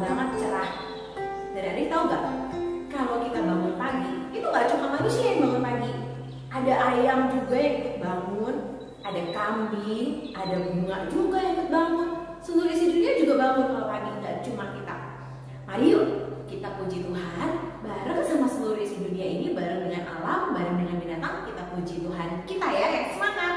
banget cerah. Dan adik tahu gak? Kalau kita bangun pagi, itu gak cuma manusia yang bangun pagi. Ada ayam juga yang ikut bangun, ada kambing, ada bunga juga yang ikut bangun. Seluruh isi dunia juga bangun kalau pagi, gak cuma kita. Mari yuk kita puji Tuhan bareng sama seluruh isi dunia ini, bareng dengan alam, bareng dengan binatang. Kita puji Tuhan kita ya, semangat!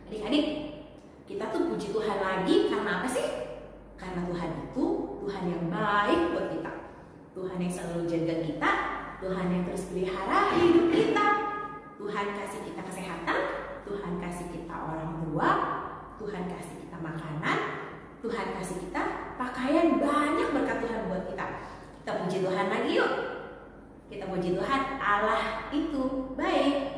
Adik-adik, kita tuh puji Tuhan lagi karena apa sih? Karena Tuhan itu Tuhan yang baik buat kita. Tuhan yang selalu jaga kita, Tuhan yang terus pelihara hidup kita. Tuhan kasih kita kesehatan, Tuhan kasih kita orang tua, Tuhan kasih kita makanan, Tuhan kasih kita pakaian, banyak berkat Tuhan buat kita. Kita puji Tuhan lagi yuk. Kita puji Tuhan, Allah itu baik.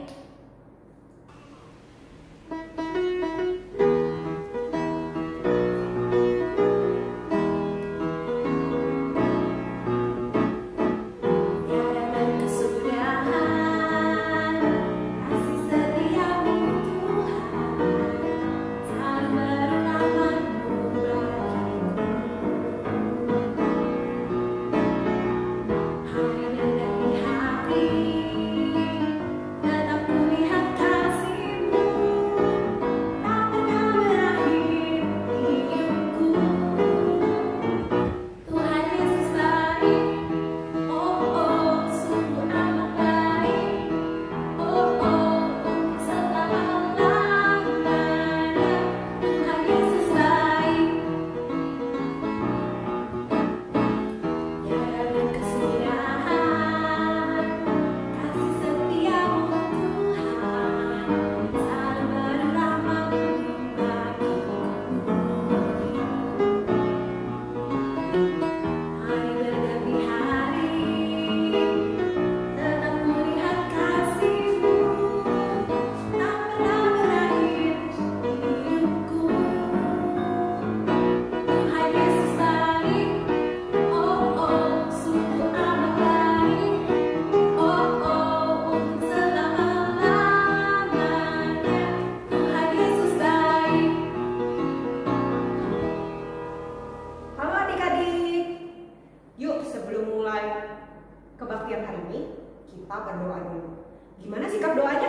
Kebaktian hari ini kita berdoa dulu. Gimana sikap doanya?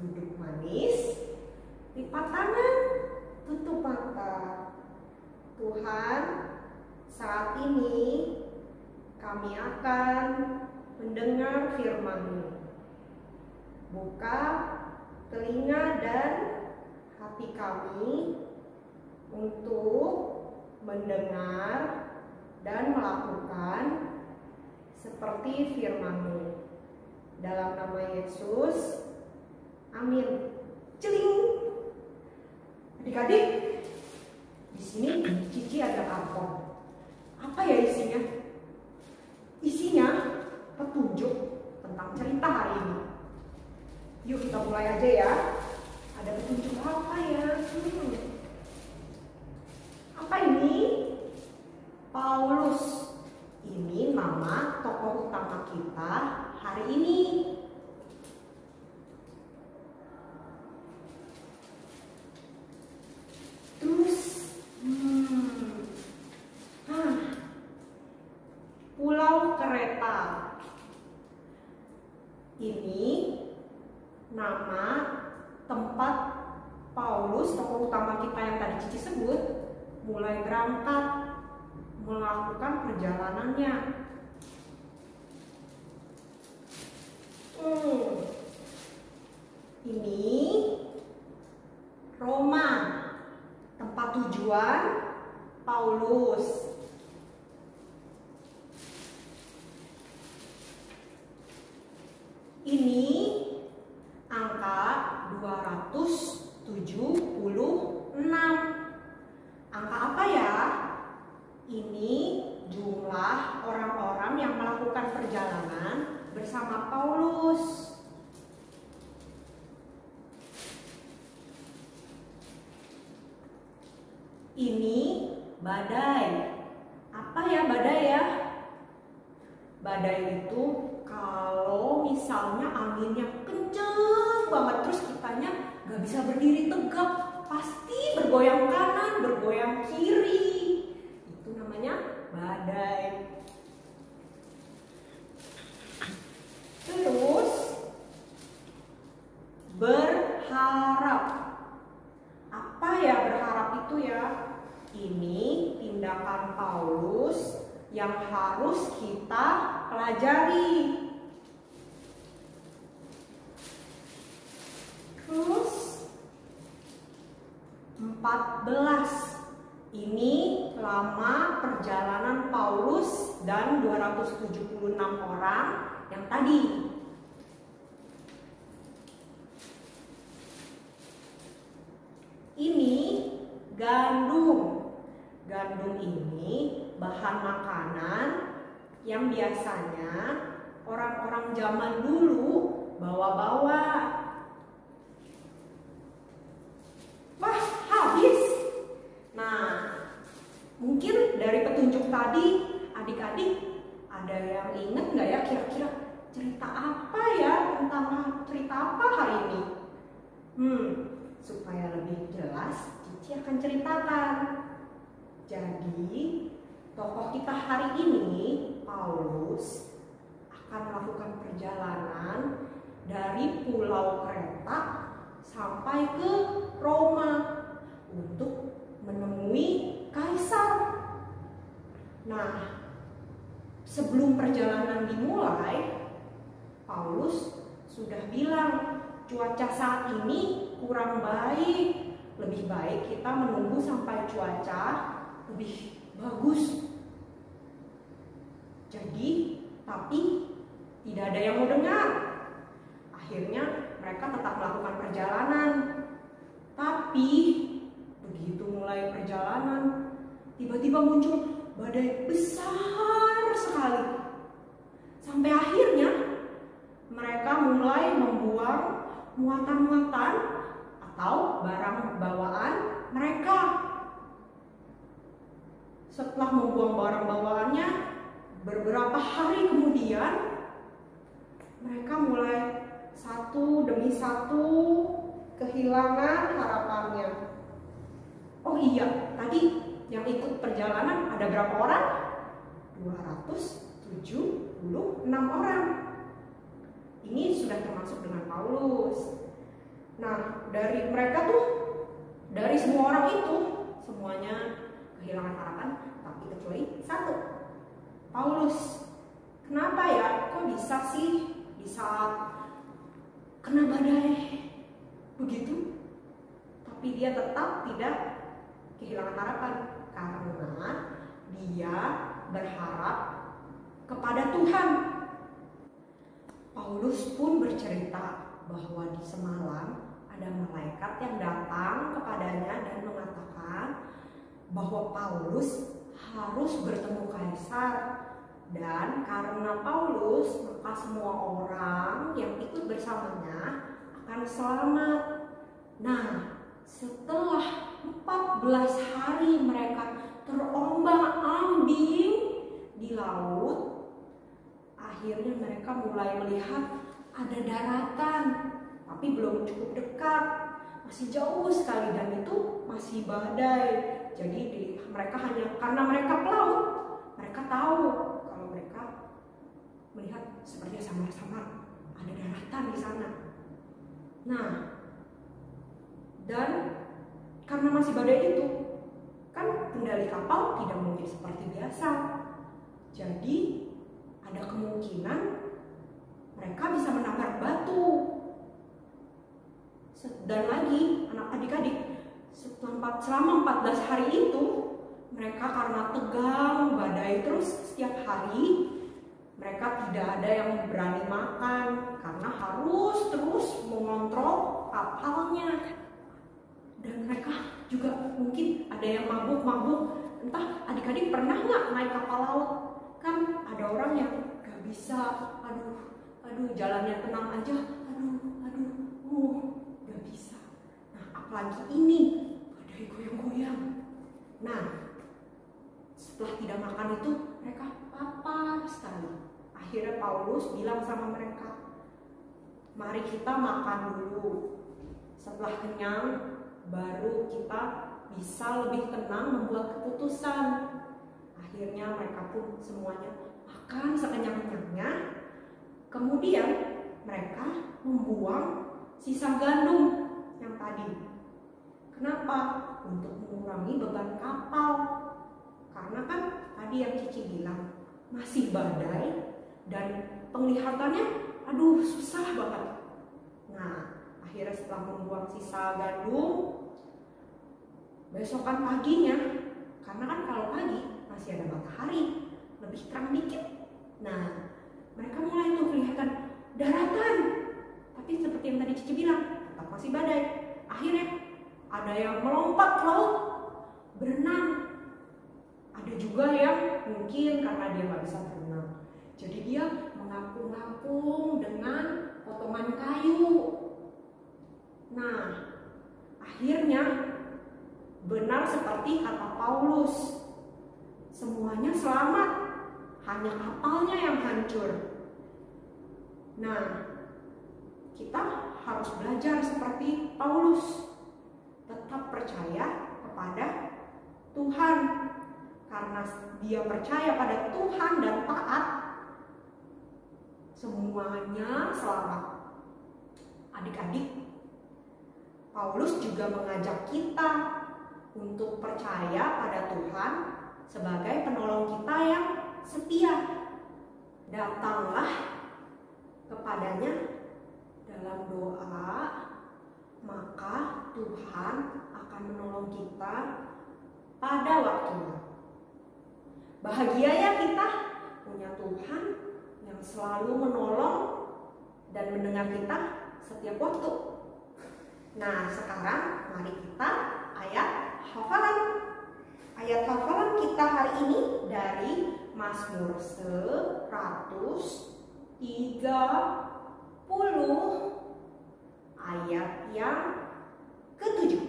Duduk manis, lipat tangan, tutup mata. Tuhan, saat ini kami akan mendengar firman-Mu. Buka telinga dan hati kami untuk mendengar dan melakukan seperti firman-Mu. Dalam nama Yesus, amin. Amin. Celing. Adik-adik, di sini Cici ada karton. Apa ya isinya? Isinya petunjuk tentang cerita hari ini. Yuk kita mulai aja ya. Ada petunjuk apa ya? Apa ini? Paulus. Ini nama tokoh utama kita hari ini. Terus, Pulau Kreta. Ini nama tempat Paulus, tokoh utama kita yang tadi Cici sebut, mulai berangkat melakukan perjalanannya. Ini Roma, tempat tujuan Paulus. Ini angka 276. Angka apa ya? Ini jumlah orang-orang yang melakukan perjalanan bersama Paulus. Ini badai. Apa ya badai ya? Badai itu kalau misalnya anginnya kenceng banget terus kitanya gak bisa berdiri tegak, pasti bergoyang kanan, bergoyang kiri. Itu namanya badai. Terus berharap. Apa ya berharap itu ya? Ini tindakan Paulus yang harus kita pelajari. Terus 14. Ini lama perjalanan Paulus dan 276 orang yang tadi. Ini gandum. Gandum ini bahan makanan yang biasanya orang-orang zaman dulu bawa-bawa. Wah, habis. Nah, mungkin dari petunjuk tadi adik-adik ada yang ingat nggak ya kira-kira cerita apa ya, tentang cerita apa hari ini? Supaya lebih jelas Cici akan ceritakan. Jadi tokoh kita hari ini Paulus akan melakukan perjalanan dari Pulau Kreta sampai ke Roma untuk menemui kaisar. Nah, sebelum perjalanan dimulai, Paulus sudah bilang cuaca saat ini kurang baik. Lebih baik kita menunggu sampai cuaca lebih bagus. Jadi, tapi tidak ada yang mau dengar. Akhirnya mereka tetap melakukan perjalanan. Tapi begitu mulai perjalanan, tiba-tiba muncul badai besar sekali. Sampai akhirnya mereka mulai membuang muatan-muatan atau barang bawaan mereka. Setelah membuang barang bawaannya, beberapa hari kemudian mereka mulai satu demi satu kehilangan harapannya. Oh iya, tadi yang ikut perjalanan ada berapa orang? 276 orang. Ini sudah termasuk dengan Paulus. Nah, dari mereka tuh, dari semua orang itu, semuanya kehilangan harapan, tapi kecuali satu, Paulus. Kenapa ya? Kok bisa sih bisa kena badai begitu? Tapi dia tetap tidak kehilangan harapan karena dia berharap kepada Tuhan. Paulus pun bercerita bahwa di semalam ada malaikat yang datang kepadanya dan mengatakan bahwa Paulus harus bertemu kaisar, dan karena Paulus maka semua orang yang ikut bersamanya akan selamat. Nah, setelah 14 hari mereka terombang-ambing di laut, akhirnya mereka mulai melihat ada daratan, tapi belum cukup dekat, masih jauh sekali, dan itu masih badai. Jadi mereka hanya karena mereka pelaut, mereka tahu kalau mereka melihat sepertinya samar-samar ada daratan di sana. Nah, dan karena masih badai itu, kan kendali kapal tidak mungkin seperti biasa. Jadi ada kemungkinan mereka bisa menabrak batu. Dan lagi adik-adik, selama 14 hari itu mereka karena tegang badai terus setiap hari, mereka tidak ada yang berani makan karena harus terus mengontrol kapalnya. Dan mereka juga mungkin ada yang mabuk-mabuk. Entah adik-adik pernah nggak naik kapal laut? Kan ada orang yang gak bisa, aduh jalannya tenang aja, gak bisa. Nah, apalagi ini badai goyang-goyang. Nah, setelah tidak makan itu mereka lapar sekali. Akhirnya Paulus bilang sama mereka, mari kita makan dulu. Setelah kenyang, baru kita bisa lebih tenang membuat keputusan. Akhirnya mereka pun semuanya makan sekenyang-kenyangnya. Kemudian mereka membuang sisa gandum yang tadi. Kenapa? Untuk mengurangi beban kapal. Karena kan tadi yang Cici bilang masih badai dan penglihatannya susah banget. Nah, akhirnya setelah membuang sisa gandum, besokan paginya, karena kan kalau pagi masih ada matahari, lebih terang dikit. Nah, mereka mulai tuh kelihatan daratan. Tapi seperti yang tadi Cici bilang, tetap masih badai. Akhirnya ada yang melompat ke laut, berenang. Ada juga yang mungkin karena dia nggak bisa berenang, jadi dia mengapung-apung dengan potongan kayu. Nah, akhirnya benar seperti kata Paulus, semuanya selamat, hanya kapalnya yang hancur. Nah, kita harus belajar seperti Paulus, tetap percaya kepada Tuhan. Karena dia percaya pada Tuhan dan taat, semuanya selamat. Adik-adik, Paulus juga mengajak kita untuk percaya pada Tuhan sebagai penolong kita yang setia. Datanglah kepadanya dalam doa, maka Tuhan akan menolong kita pada waktunya. Bahagia ya kita punya Tuhan yang selalu menolong dan mendengar kita setiap waktu. Nah, sekarang mari kita ayat hafalan. Ayat hafalan kita hari ini dari Mazmur 130 ayat yang ke-7.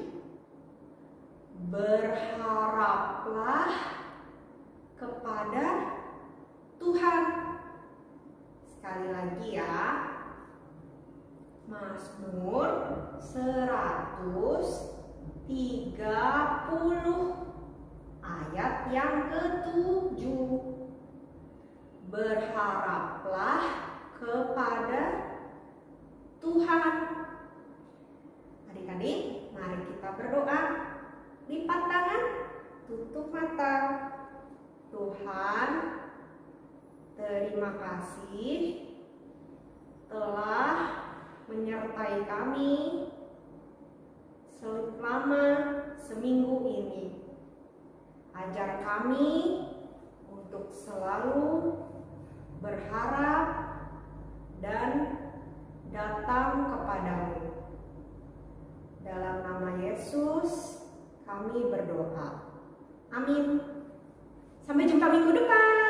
Berharaplah kepada Tuhan. Sekali lagi ya, Mazmur 130 ayat yang ke-7. Berharaplah kepada Tuhan. Adik-adik, mari kita berdoa. Lipat tangan, tutup mata. Tuhan, terima kasih telah menyertai kami selama seminggu ini. Ajar kami untuk selalu berharap dan datang kepadamu. Dalam nama Yesus kami berdoa. Amin. Sampai jumpa minggu depan.